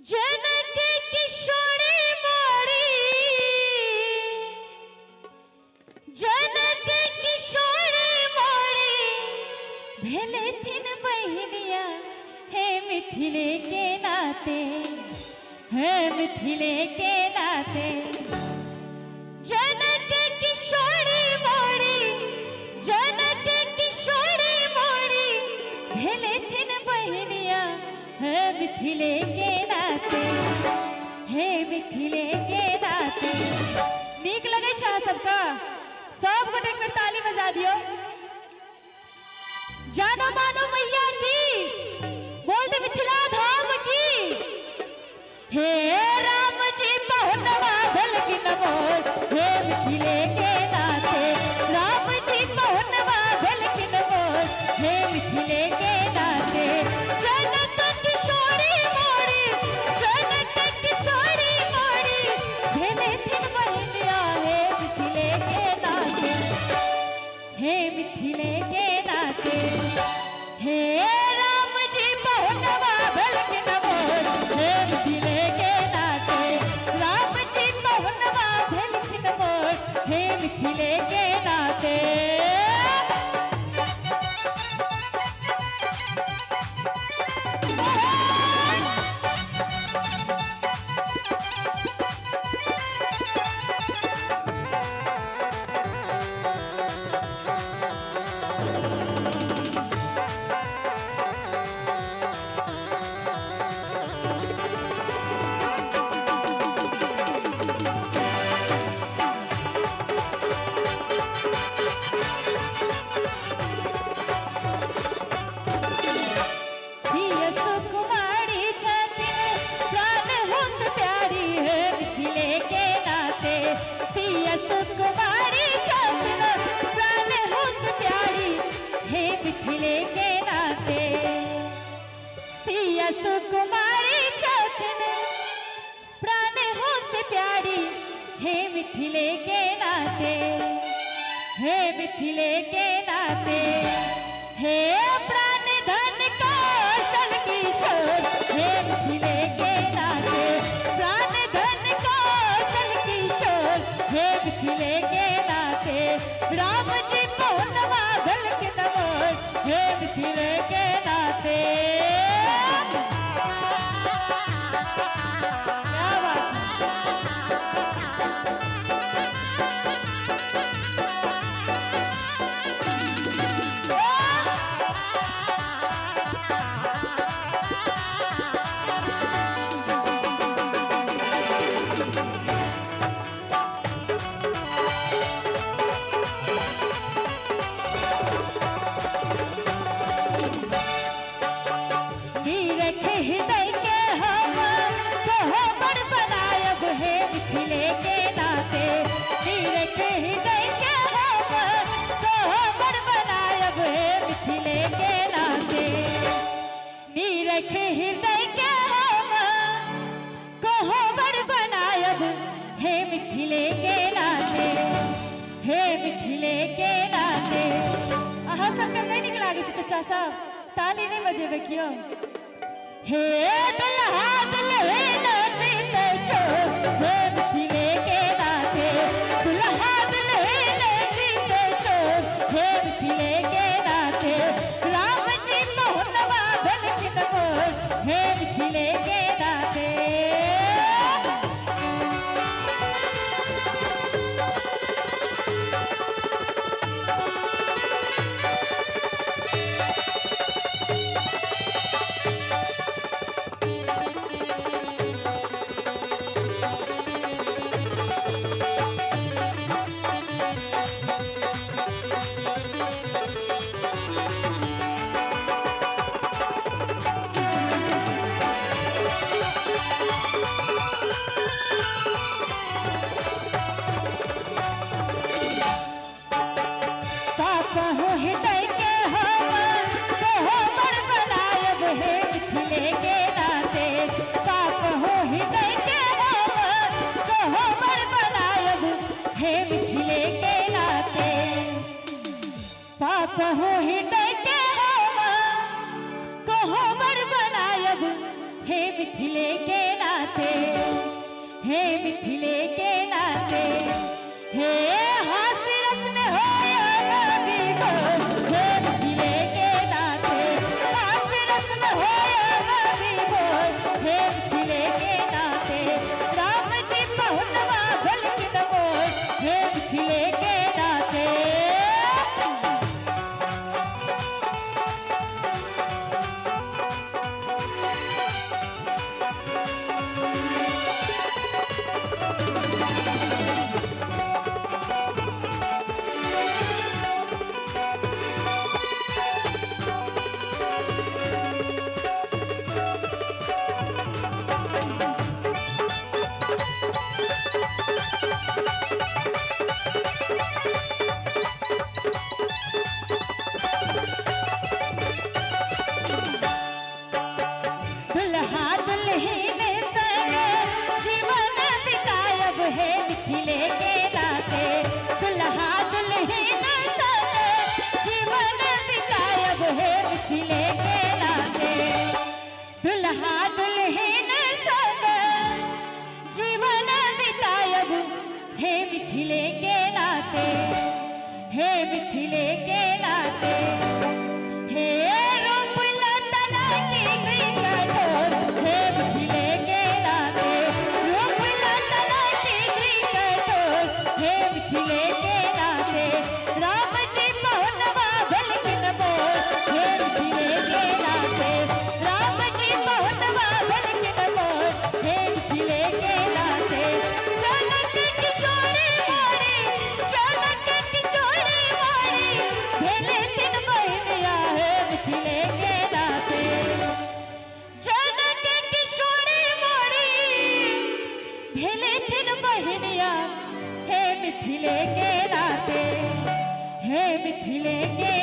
जनक किशोरी मोरी, जनक किशोरी मोरी भेले थिन बहनिया हे मिथिले के नाते, हे मिथिले के नाते। जनक किशोरी मोरी, जनक किशोरी मोरी भेले थिन बहनिया हे मिथिले के नाते, हे मिथिले के नाते। नीक लगे छा सबका? सब गोटे एक बेर ताली बजा दियो। जानो मानो मैया की, बोल दे मिथिला धाम की। हे राम जी पहुनवा भलकिन मोर, हे मिथिले के नाते। राम जी पहुनवा भलकिन मोर, हे मिथिले के नाते। जनक किशोरी मोरी, जनक किशोरी मोरी भेले थिन बहनिया हे मिथिले के नाते, हे मिथिले के नाते। हे राम जी पहुनवा भलकिन मोर, हे मिथिले के नाते। राम जी पहुनवा भलकिन मोर, हे मिथिले के नाते। सुकुमारी छातिन प्राण होस प्यारी, हे मिथिले के नाते। सिया सुकुमारी छातिन प्राण होस प्यारी, हे मिथिले के नाते, हे मिथिले के नाते। हे प्राण धन कौशल किशोर, हे मिथिले के नाते। प्राण धन कौशल किशोर, हे मिथिले के नाते। राम जी पहुनवा भलकिन मोर, हे मिथिले के नाते। क्या बात हृदय के हम कहो बड़ बनायब, हे मिथिले के नाते। नीरख हृदय के हम कहो बड़ बनायब, हे मिथिले के नाते। नीरख हृदय के हम कहो बड़ बनायब, हे मिथिले के नाते, हे मिथिले के नाते। अहाँ सबके नहीं नीक लागे छै चचा सब? ताली नहीं बजेबे कियो? हे दुल्हा दुल्हन नाचते छो, हे मिथिले के नाते। दुल्हा दुल्हन नाचते छो, हे मिथिले के नाते। राम जी पहुनवा भलकिन मोर, हे मिथिले के नाते। हृदय के हम कहो बड़ बनायब, हे मिथिले के नाते। पाप हो हृदय के हम कहो बड़ बनायब, हे मिथिले के नाते। पाप हो हृदय के हम कहो बड़ बनायब, हे मिथिले के नाते, हे मिथिले के नाते, हे हास्य रस में हो या विभो, हे मिथिले के नाते, हास्य रस में हो या विभो, हे मिथिले के नाते, राम जी पहुनवा भलकिन मोर, हे मिथिले के नाते। दुल्हा दुल्हन संग जीवन बितायब, हे मिथिले के नाते, दुल्हा दुल्हन संग जीवन बितायब, हे मिथिले के नाते, दुल्हा दुल्हन संग जीवन बितायब, हे मिथिले के नाते, हे मिथिले के नाते, हे रूप लतला की गई कठोर, हे मिथिले के नाते, रूप लतला की गई कठोर, हे मिथिले के नाते, राम जी पहुनवा भलकिन मोर, हे मिथिले के नाते, राम जी पहुनवा भलकिन मोर, हे मिथिले के नाते, जनक किशोरी मोरी, जनक किशोरी मोरी, भेले तीन बहनिया, हे मिथिले के नाते, जनक किशोरी मोरी, भेले तीन बहनिया, हे मिथिले के नाते, हे मिथिले के